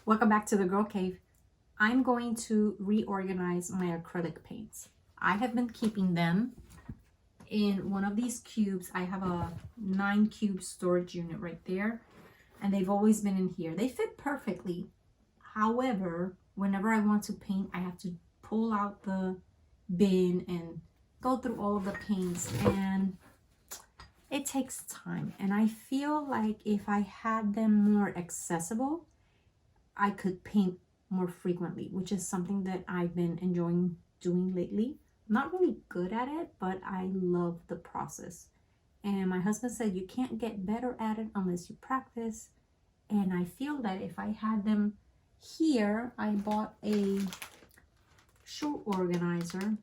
Welcome back to the Girl Cave. I'm going to reorganize my acrylic paints. I have been keeping them in one of these cubes. I have a 9-cube storage unit right there, and they've always been in here. They fit perfectly. However, whenever I want to paint, I have to pull out the bin and go through all of the paints, and it takes time. And I feel like if I had them more accessible, I could paint more frequently, which is something that I've been enjoying doing lately. I'm not really good at it, but I love the process. And my husband said you can't get better at it unless you practice. And I feel that if I had them here, I bought a shoe organizer.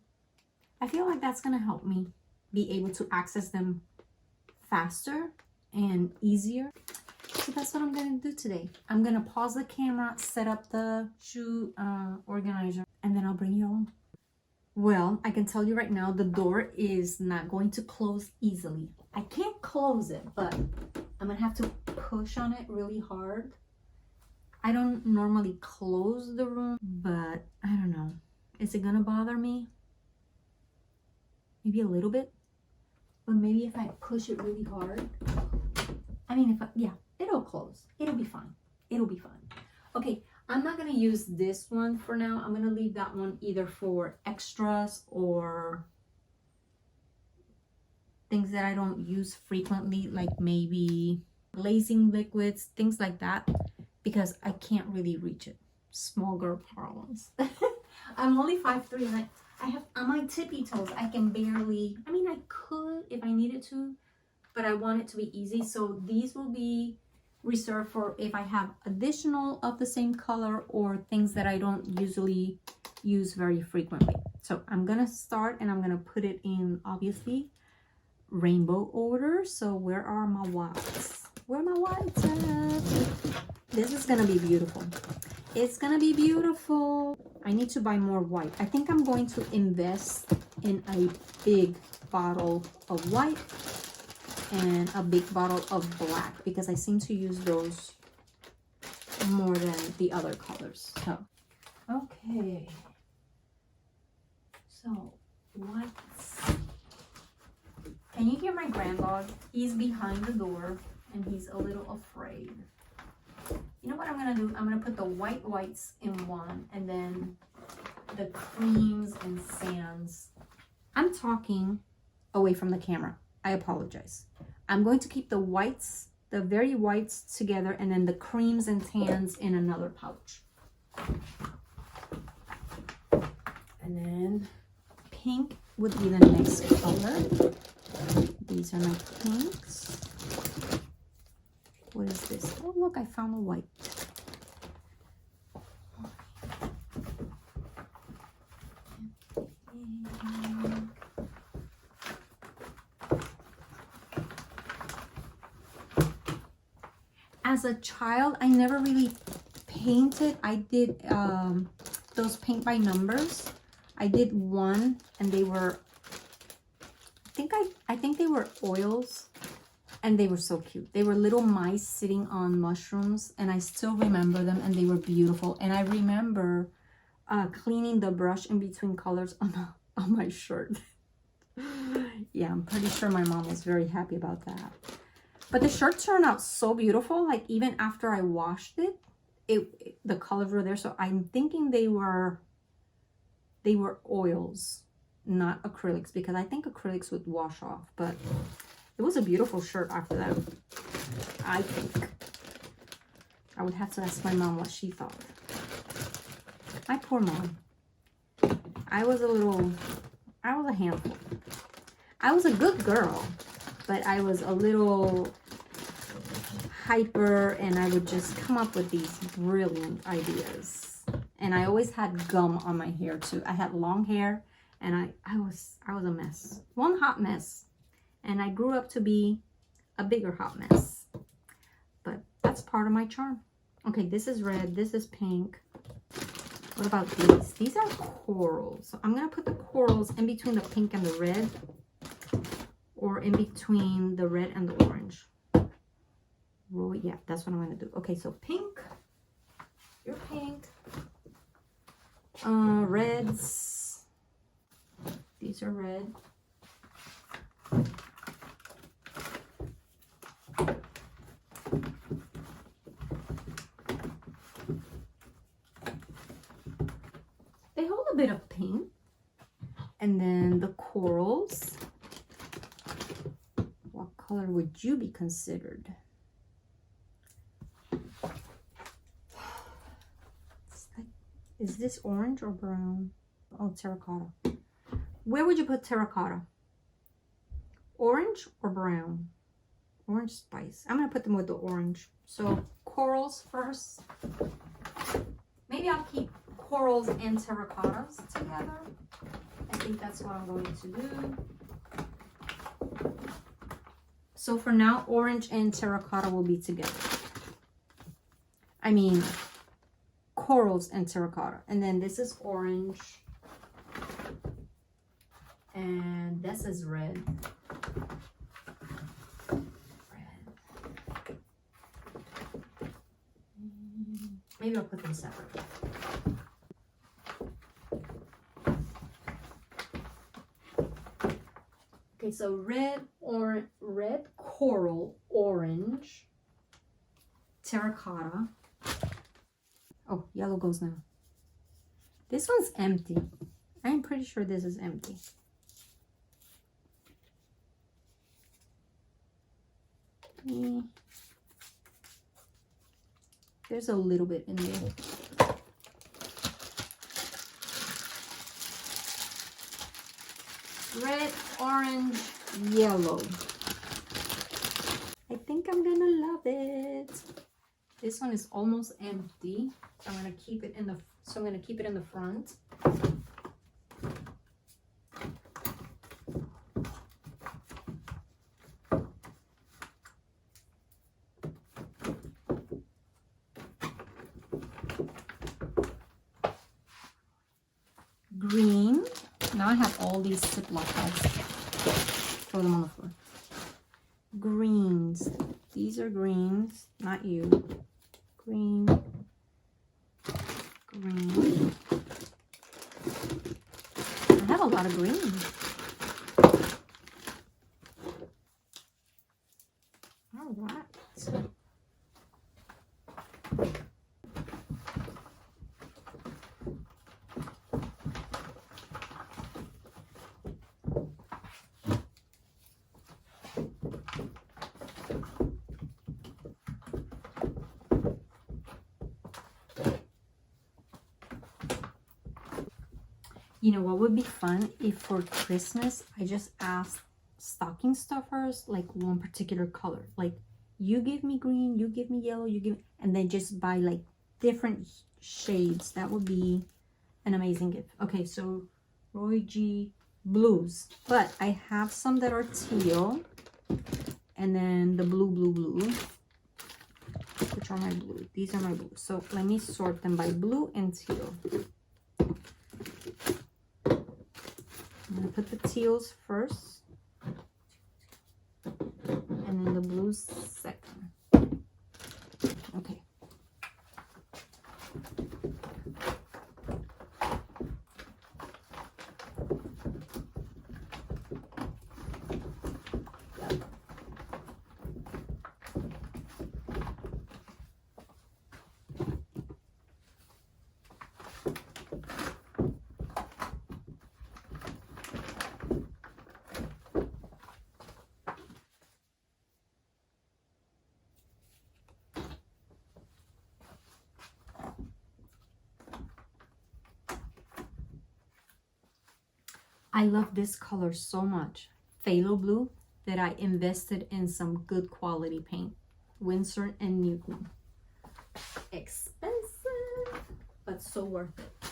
I feel like that's gonna help me be able to access them faster and easier. So that's what I'm gonna do today. I'm gonna pause the camera, set up the shoe organizer, and then I'll bring you along. Well, I can tell you right now, the door is not going to close easily. I can't close it, but I'm gonna have to push on it really hard. I don't normally close the room, but I don't know. Is it gonna bother me? Maybe a little bit, but maybe if I push it really hard. I mean, yeah, it'll close. It'll be fine. It'll be fine. Okay, I'm not gonna use this one for now. I'm gonna leave that one either for extras or things that I don't use frequently, like maybe glazing liquids, things like that, because I can't really reach it. Small girl problems. I'm only 5'3" and I have on my tippy toes. I can barely, I mean, I could if I needed to, but I want it to be easy. So these will be reserved for if I have additional of the same color or things that I don't usually use very frequently. So I'm gonna start and I'm gonna put it in, obviously, rainbow order. So where are my whites? Where are my whites at? This is gonna be beautiful. It's gonna be beautiful. I need to buy more white. I think I'm going to invest in a big bottle of white and a big bottle of black, because I seem to use those more than the other colors. So, okay. So, whites. Can you hear my granddog? He's behind the door and he's a little afraid. You know what I'm gonna do? I'm gonna put the whites in one, and then the creams and sands. I'm talking away from the camera. I apologize. I'm going to keep the whites, the very whites together, and then the creams and tans in another pouch. And then pink would be the next color. These are my pinks. What is this? Oh, look, I found a white. As a child, I never really painted. I did those paint by numbers. I did one, and they were, I think they were oils. And they were so cute. They were little mice sitting on mushrooms, and I still remember them, and they were beautiful. And I remember cleaning the brush in between colors on my shirt. Yeah, I'm pretty sure my mom was very happy about that. But the shirt turned out so beautiful. Like, even after I washed it, the colors were there. So I'm thinking they were oils, not acrylics, because I think acrylics would wash off. But it was a beautiful shirt after that, I think. I would have to ask my mom what she thought. My poor mom. I was a handful. I was a good girl, but I was a little hyper, and I would just come up with these brilliant ideas. And I always had gum on my hair too. I had long hair, and I was a mess. One hot mess. And I grew up to be a bigger hot mess. But that's part of my charm. Okay, this is red. This is pink. What about these? These are corals. So I'm going to put the corals in between the pink and the red. Or in between the red and the orange. Yeah, that's what I'm going to do. Okay, so pink. your pink. Reds. These are red. They hold a bit of pink. And then the corals. What color would you be considered? Is this orange or brown? Oh, terracotta. Where would you put terracotta? Orange or brown? Orange spice. I'm going to put them with the orange. So corals first. Maybe I'll keep corals and terracottas together. I think that's what I'm going to do. So for now, orange and terracotta will be together. I mean, corals and terracotta. And then this is orange. And this is red. Maybe I'll put them separate. Okay, so red coral, orange, terracotta. Oh, yellow goes now. This one's empty. I'm pretty sure this is empty. There's a little bit in there. Red, orange, yellow. I think I'm gonna love it. This one is almost empty. So I'm gonna keep it in the front. Green. Now I have all these Ziploc bags. Throw them on the floor. Greens. These are greens, not you. Green. Green. I have a lot of green. All right. You know what would be fun if for Christmas I just asked stocking stuffers like one particular color, like you give me green, you give me yellow, you give, and then just buy like different shades. That would be an amazing gift. Okay, so Roy G blues, but I have some that are teal, and then the blue, which are my blue. These are my blue. So let me sort them by blue and teal. I'm going to put the teals first, and then the blues second. Okay. I love this color so much, phthalo blue, that I invested in some good quality paint. Winsor & Newton. Expensive, but so worth it.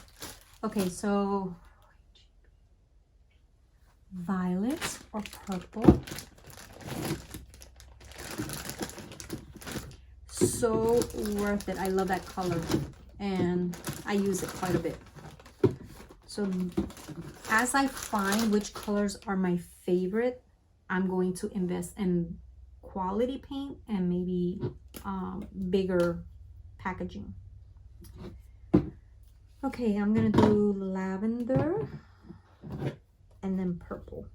Okay, so violet or purple. So worth it. I love that color and I use it quite a bit. So as I find which colors are my favorite, I'm going to invest in quality paint and maybe bigger packaging. Okay, I'm gonna do lavender and then purple.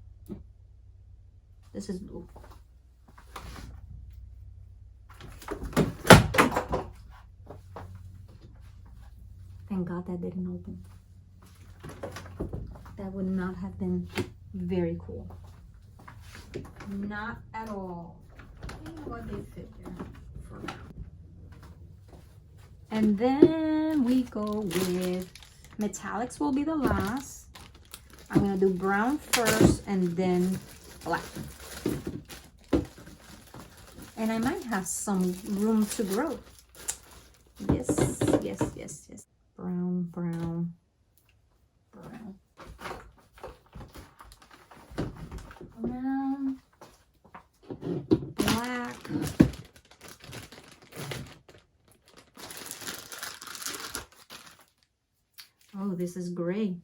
This is blue. Thank God that didn't open. That would not have been very cool. Not at all. You know what, they fit there for now. And then we go with metallics will be the last. I'm gonna do brown first and then black. And I might have some room to grow. Yes, yes, yes, yes. Brown, brown, brown. Brown, black. Oh, this is gray.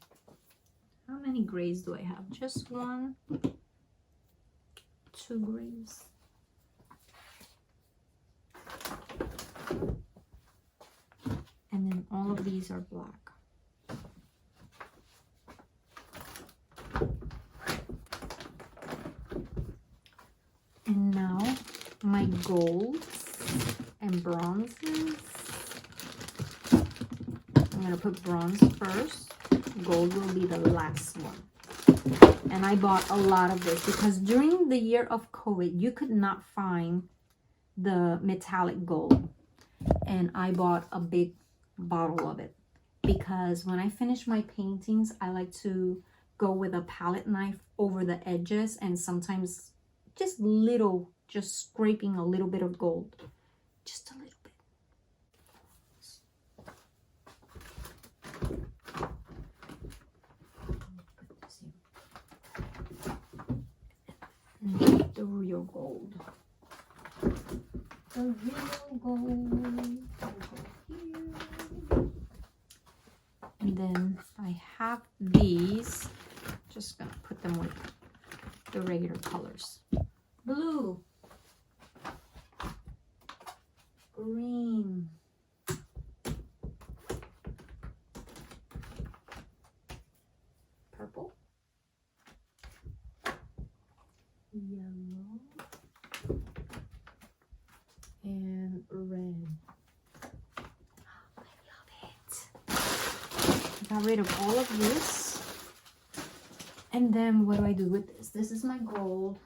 How many grays do I have? Just 1, 2 grays. And then all of these are black. And now my golds and bronzes. I'm gonna put bronze first. Gold will be the last one. And I bought a lot of this because during the year of COVID, you could not find the metallic gold. And I bought a big bottle of it because when I finish my paintings, I like to go with a palette knife over the edges and sometimes just scraping a little bit of gold. Just a little bit. The real gold. The real gold. Here. And then I have these. Just gonna put them with the regular colors. Blue. Green. Purple. Yellow. And red. I love it. Got rid of all of this. And then what do I do with this? This is my gold.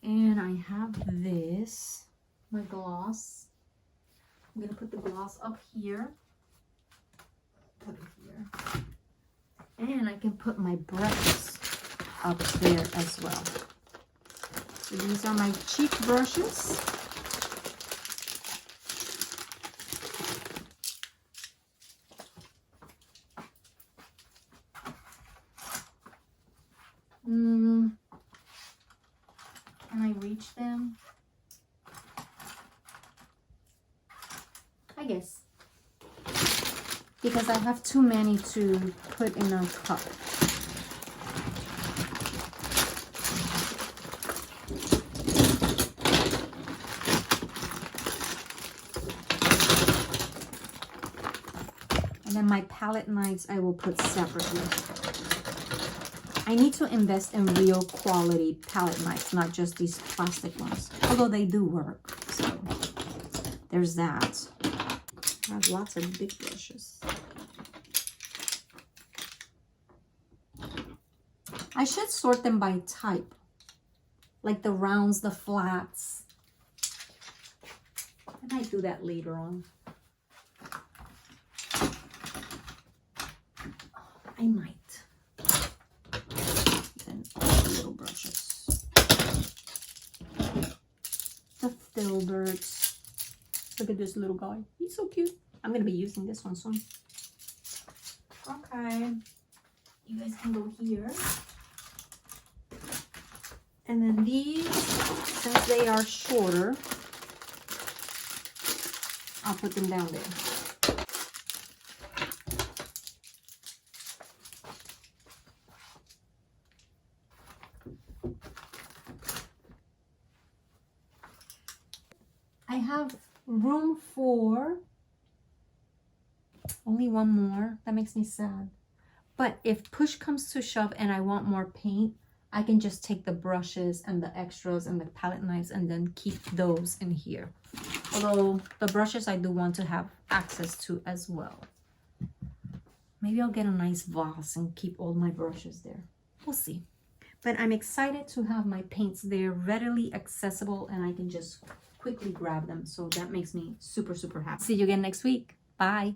And I have this, my gloss. I'm gonna put the gloss up here. Put it here. And I can put my brushes up there as well. So these are my cheap brushes. Can I reach them? I guess. Because I have too many to put in a cup. And then my palette knives I will put separately. I need to invest in real quality palette knives, not just these plastic ones. Although they do work, so there's that. I have lots of big brushes. I should sort them by type, like the rounds, the flats. I might do that later on. I might. Then the little brushes. The filberts. Look at this little guy. He's so cute. I'm going to be using this one soon. Okay. You guys can go here. And then these, since they are shorter, I'll put them down there. I have room for Only one more. That makes me sad. But if push comes to shove and I want more paint, I can just take the brushes and the extras and the palette knives and then keep those in here. Although the brushes I do want to have access to as well. Maybe I'll get a nice vase and keep all my brushes there. We'll see. But I'm excited to have my paints there readily accessible and I can just quickly grab them. So that makes me super, super happy. See you again next week. Bye.